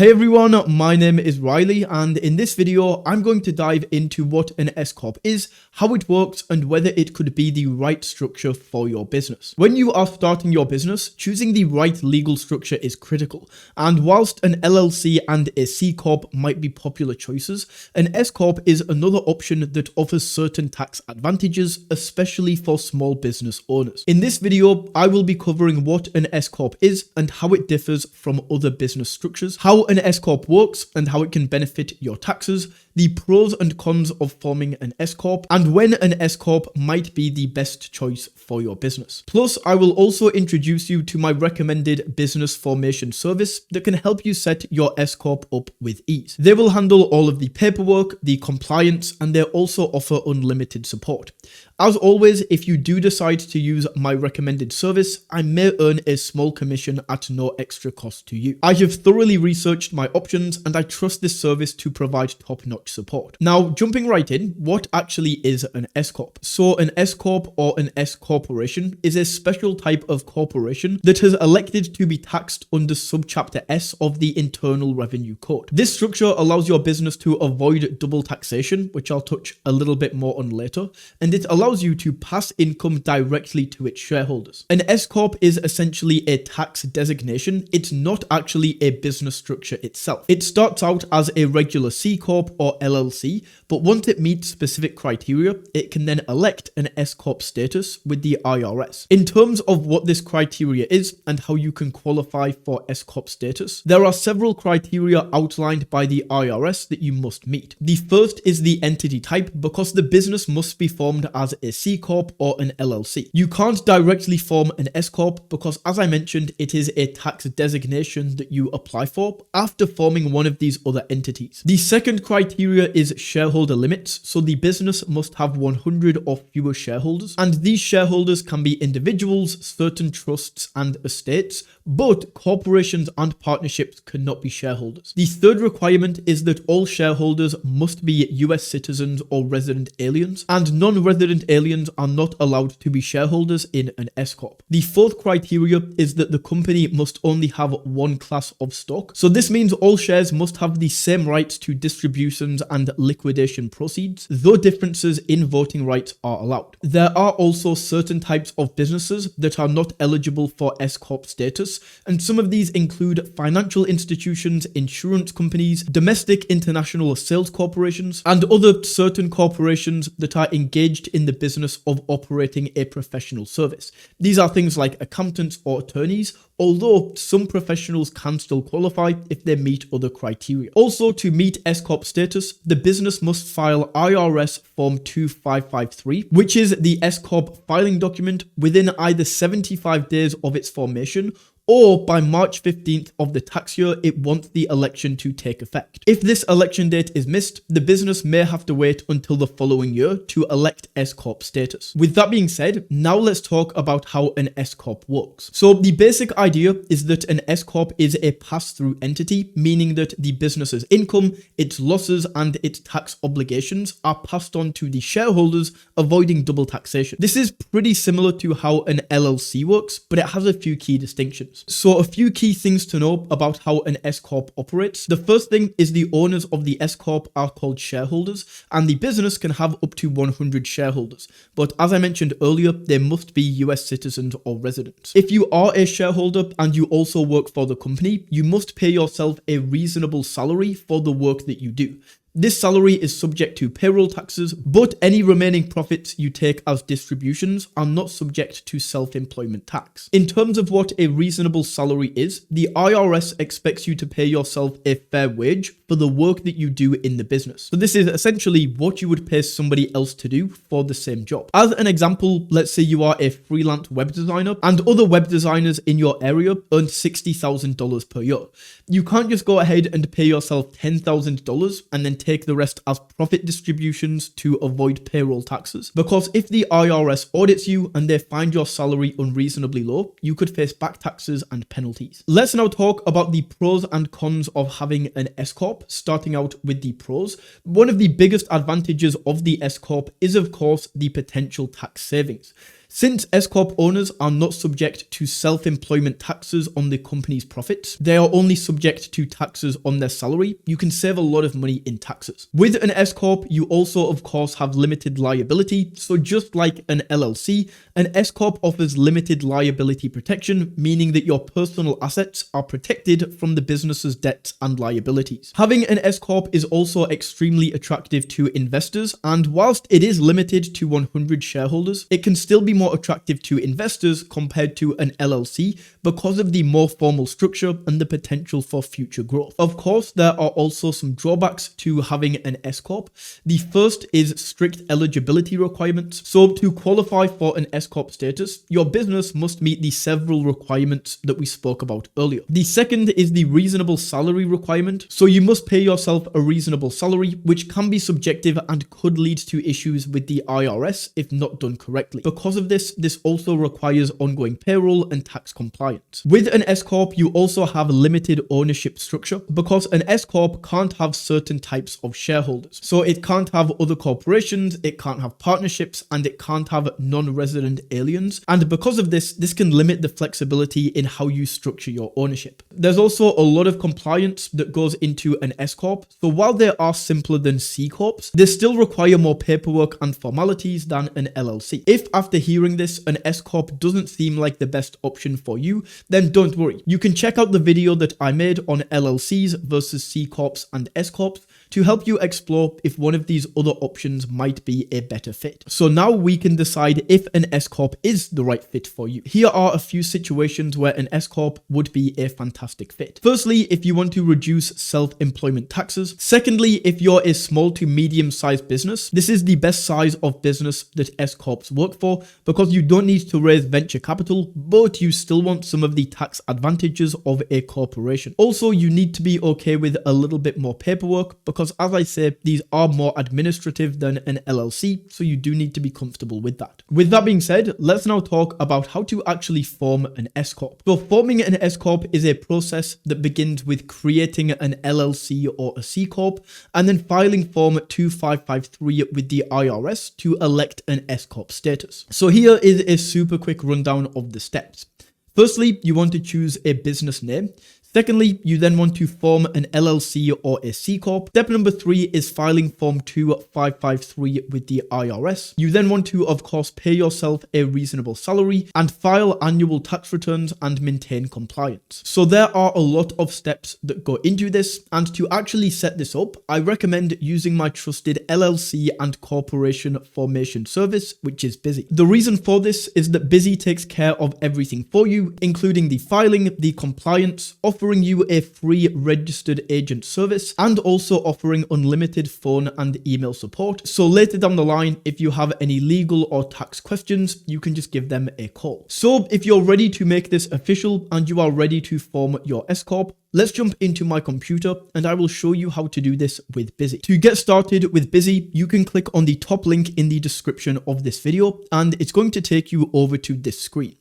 Hey everyone, my name is Riley, and in this video I'm going to dive into what an S-Corp is, how it works, and whether it could be the right structure for your business. When you are starting your business, choosing the right legal structure is critical, and whilst an LLC and a C-Corp might be popular choices, an S-Corp is another option that offers certain tax advantages, especially for small business owners. In this video, I will be covering what an S-Corp is and how it differs from other business structures, how an S-Corp works and how it can benefit your taxes, the pros and cons of forming an S-Corp, and when an S-Corp might be the best choice for your business. Plus, I will also introduce you to my recommended business formation service that can help you set your S-Corp up with ease. They will handle all of the paperwork, the compliance, and they also offer unlimited support. As always, if you do decide to use my recommended service, I may earn a small commission at no extra cost to you. I have thoroughly researched my options and I trust this service to provide top-notch support. Now, jumping right in, what actually is an S-Corp? So an S-Corp or an S-Corporation is a special type of corporation that has elected to be taxed under Subchapter S of the Internal Revenue Code. This structure allows your business to avoid double taxation, which I'll touch a little bit more on later, and it allows you to pass income directly to its shareholders. An S-Corp is essentially a tax designation. It's not actually a business structure itself. It starts out as a regular C-Corp or LLC, but once it meets specific criteria, it can then elect an S-Corp status with the IRS. In terms of what this criteria is and how you can qualify for S-Corp status, there are several criteria outlined by the IRS that you must meet. The first is the entity type, because the business must be formed as a C-Corp or an LLC. You can't directly form an S-Corp because, as I mentioned, it is a tax designation that you apply for after forming one of these other entities. The second criteria is shareholder limits, so the business must have 100 or fewer shareholders, and these shareholders can be individuals, certain trusts, and estates, but corporations and partnerships cannot be shareholders. The third requirement is that all shareholders must be US citizens or resident aliens, and non-resident aliens are not allowed to be shareholders in an S-Corp. The fourth criteria is that the company must only have one class of stock. So this means all shares must have the same rights to distributions and liquidation proceeds, though differences in voting rights are allowed. There are also certain types of businesses that are not eligible for S-Corp status, and some of these include financial institutions, insurance companies, domestic international sales corporations, and other certain corporations that are engaged in the business of operating a professional service. These are things like accountants or attorneys, although some professionals can still qualify if they meet other criteria. Also, to meet S-Corp status, the business must file IRS Form 2553, which is the S-Corp filing document, within either 75 days of its formation or by March 15th of the tax year it wants the election to take effect. If this election date is missed, the business may have to wait until the following year to elect S-Corp status. With that being said, now let's talk about how an S-Corp works. So the basic idea is that an S-Corp is a pass-through entity, meaning that the business's income, its losses, and its tax obligations are passed on to the shareholders, avoiding double taxation. This is pretty similar to how an LLC works, but it has a few key distinctions. So a few key things to know about how an S-Corp operates. The first thing is the owners of the S-Corp are called shareholders, and the business can have up to 100 shareholders. But as I mentioned earlier, they must be US citizens or residents. If you are a shareholder and you also work for the company, you must pay yourself a reasonable salary for the work that you do. This salary is subject to payroll taxes, but any remaining profits you take as distributions are not subject to self-employment tax. In terms of what a reasonable salary is, the IRS expects you to pay yourself a fair wage for the work that you do in the business. So this is essentially what you would pay somebody else to do for the same job. As an example, let's say you are a freelance web designer and other web designers in your area earn $60,000 per year. You can't just go ahead and pay yourself $10,000 and then take the rest as profit distributions to avoid payroll taxes, because if the IRS audits you and they find your salary unreasonably low, you could face back taxes and penalties. Let's now talk about the pros and cons of having an S-Corp, starting out with the pros. One of the biggest advantages of the S-Corp is, of course, the potential tax savings. Since S-Corp owners are not subject to self-employment taxes on the company's profits, they are only subject to taxes on their salary, you can save a lot of money in taxes. With an S-Corp, you also of course have limited liability, so just like an LLC, an S-Corp offers limited liability protection, meaning that your personal assets are protected from the business's debts and liabilities. Having an S-Corp is also extremely attractive to investors, and whilst it is limited to 100 shareholders, it can still be more attractive to investors compared to an LLC because of the more formal structure and the potential for future growth. Of course, there are also some drawbacks to having an S-Corp. The first is strict eligibility requirements. So to qualify for an S-Corp status, your business must meet the several requirements that we spoke about earlier. The second is the reasonable salary requirement. So you must pay yourself a reasonable salary, which can be subjective and could lead to issues with the IRS if not done correctly. Because of this also requires ongoing payroll and tax compliance. With an S-Corp, you also have limited ownership structure because an S-Corp can't have certain types of shareholders. So it can't have other corporations, it can't have partnerships, and it can't have non-resident aliens. And because of this can limit the flexibility in how you structure your ownership. There's also a lot of compliance that goes into an S-Corp. So while they are simpler than C-Corps, they still require more paperwork and formalities than an LLC. If after hearing this, an S-Corp doesn't seem like the best option for you, then don't worry. You can check out the video that I made on LLCs versus C-Corps and S-Corps to help you explore if one of these other options might be a better fit. So now we can decide if an S-Corp is the right fit for you. Here are a few situations where an S-Corp would be a fantastic fit. Firstly, if you want to reduce self-employment taxes. Secondly, if you're a small to medium-sized business, this is the best size of business that S-Corps work for because you don't need to raise venture capital, but you still want some of the tax advantages of a corporation. Also, you need to be okay with a little bit more paperwork because, as I say, these are more administrative than an LLC, so you do need to be comfortable with that. With that being said, let's now talk about how to actually form an S-Corp. So forming an S-Corp is a process that begins with creating an LLC or a C-Corp and then filing Form 2553 with the IRS to elect an S-Corp status. So here is a super quick rundown of the steps. Firstly, you want to choose a business name. Secondly, you then want to form an LLC or a C-Corp. Step number 3 is filing Form 2553 with the IRS. You then want to, of course, pay yourself a reasonable salary and file annual tax returns and maintain compliance. So there are a lot of steps that go into this, and to actually set this up, I recommend using my trusted LLC and corporation formation service, which is Bizee. The reason for this is that Bizee takes care of everything for you, including the filing, the compliance, offering you a free registered agent service, and also offering unlimited phone and email support. So later down the line, if you have any legal or tax questions, you can just give them a call. So if you're ready to make this official and you are ready to form your S-Corp, let's jump into my computer and I will show you how to do this with Bizee. To get started with Bizee, you can click on the top link in the description of this video and it's going to take you over to this screen.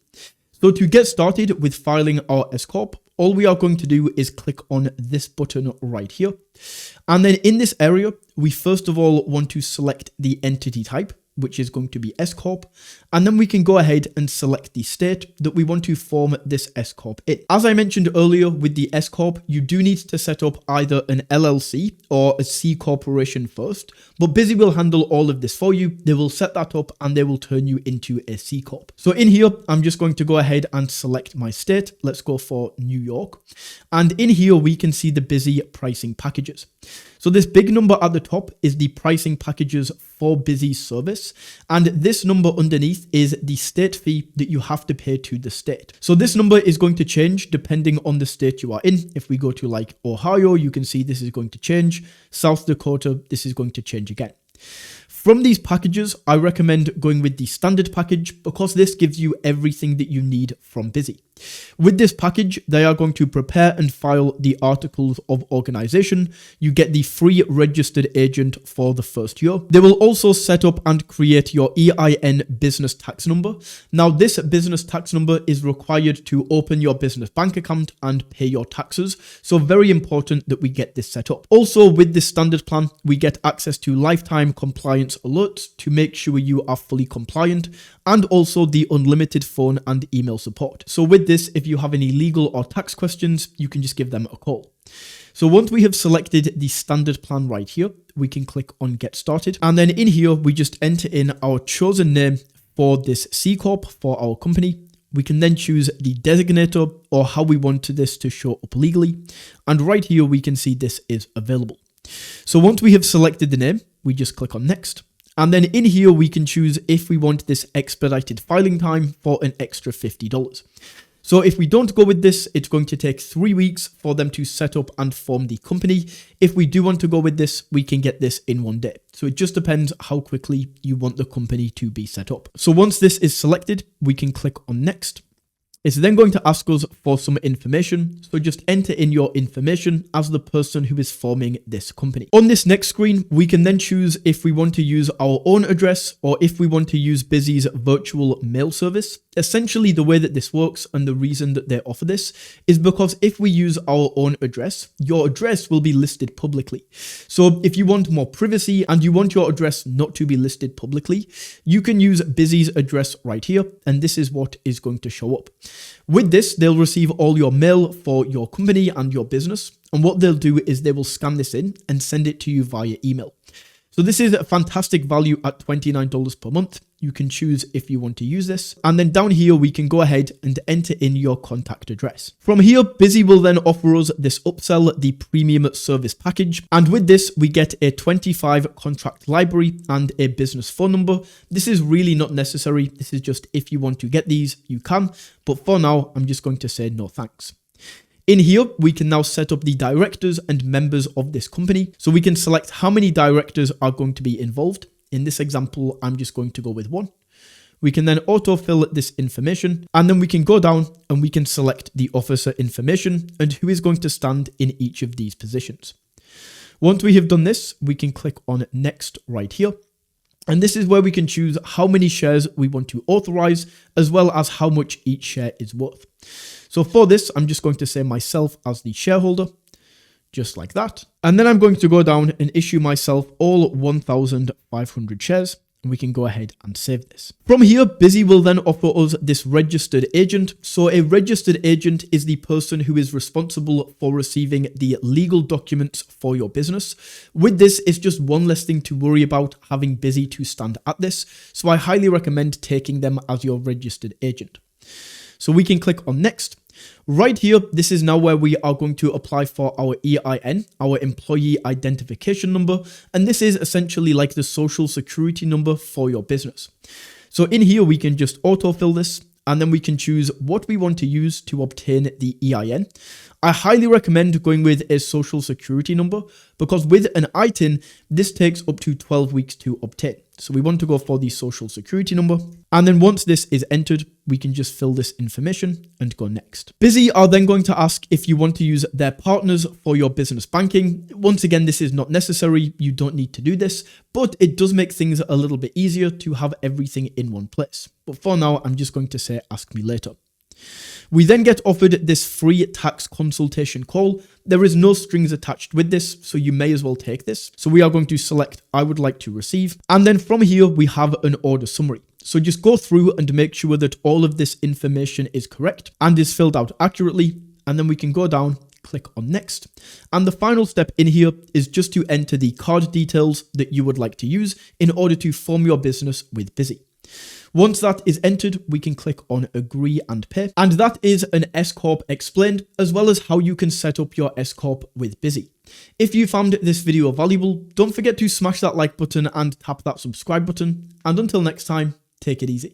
So to get started with filing our S-Corp, all we are going to do is click on this button right here. And then in this area, we first of all want to select the entity type, which is going to be S-Corp. And then we can go ahead and select the state that we want to form this S-Corp in. As I mentioned earlier with the S-Corp, you do need to set up either an LLC or a C corporation first, but Bizee will handle all of this for you. They will set that up and they will turn you into a C Corp. So in here, I'm just going to go ahead and select my state. Let's go for New York. And in here, we can see the Bizee pricing packages. So this big number at the top is the pricing packages for Bizee service. And this number underneath is the state fee that you have to pay to the state. So this number is going to change depending on the state you are in. If we go to like Ohio, you can see this is going to change. South Dakota, this is going to change again. From these packages, I recommend going with the standard package because this gives you everything that you need from Bizee. With this package, they are going to prepare and file the articles of organization. You get the free registered agent for the first year. They will also set up and create your EIN business tax number. Now, this business tax number is required to open your business bank account and pay your taxes. So very important that we get this set up. Also, with this standard plan, we get access to lifetime compliance alerts to make sure you are fully compliant. and also the unlimited phone and email support. So with this, if you have any legal or tax questions, you can just give them a call. So once we have selected the standard plan right here, we can click on get started. And then in here, we just enter in our chosen name for this C-Corp for our company. We can then choose the designator or how we want this to show up legally. And right here, we can see this is available. So once we have selected the name, we just click on next. And then in here, we can choose if we want this expedited filing time for an extra $50. So if we don't go with this, it's going to take 3 weeks for them to set up and form the company. If we do want to go with this, we can get this in 1 day. So it just depends how quickly you want the company to be set up. So once this is selected, we can click on next. It's then going to ask us for some information, so just enter in your information as the person who is forming this company. On this next screen, we can then choose if we want to use our own address or if we want to use Bizee's virtual mail service. Essentially, the way that this works and the reason that they offer this is because if we use our own address, your address will be listed publicly. So if you want more privacy and you want your address not to be listed publicly, you can use Bizee's address right here, and this is what is going to show up. With this, they'll receive all your mail for your company and your business. And what they'll do is they will scan this in and send it to you via email. So this is a fantastic value at $29 per month. You can choose if you want to use this. And then down here, we can go ahead and enter in your contact address. From here, Bizee will then offer us this upsell, the premium service package. And with this, we get a 25 contract library and a business phone number. This is really not necessary. This is just if you want to get these, you can. But for now, I'm just going to say no thanks. In here, we can now set up the directors and members of this company. So we can select how many directors are going to be involved. In this example, I'm just going to go with 1. We can then autofill this information, and then we can go down and we can select the officer information and who is going to stand in each of these positions. Once we have done this, we can click on next right here. And this is where we can choose how many shares we want to authorize, as well as how much each share is worth. So for this, I'm just going to say myself as the shareholder, just like that. And then I'm going to go down and issue myself all 1,500 shares. And we can go ahead and save this. From here, Bizee will then offer us this registered agent. So a registered agent is the person who is responsible for receiving the legal documents for your business. With this, it's just one less thing to worry about having Bizee to stand at this. So I highly recommend taking them as your registered agent. So we can click on next. Right here, this is now where we are going to apply for our EIN, our employee identification number. And this is essentially like the social security number for your business. So in here, we can just autofill this, and then we can choose what we want to use to obtain the EIN. I highly recommend going with a social security number because with an ITIN, this takes up to 12 weeks to obtain. So we want to go for the social security number. And then once this is entered, we can just fill this information and go next. Bizee are then going to ask if you want to use their partners for your business banking. Once again, this is not necessary. You don't need to do this, but it does make things a little bit easier to have everything in one place. But for now, I'm just going to say, ask me later. We then get offered this free tax consultation call. There is no strings attached with this, so you may as well take this. So we are going to select I would like to receive. And then from here, we have an order summary. So just go through and make sure that all of this information is correct and is filled out accurately. And then we can go down, click on next. And the final step in here is just to enter the card details that you would like to use in order to form your business with Bizee. Once that is entered, we can click on agree and pay. And that is an S-Corp explained, as well as how you can set up your S-Corp with Bizee. If you found this video valuable, don't forget to smash that like button and tap that subscribe button. And until next time, take it easy.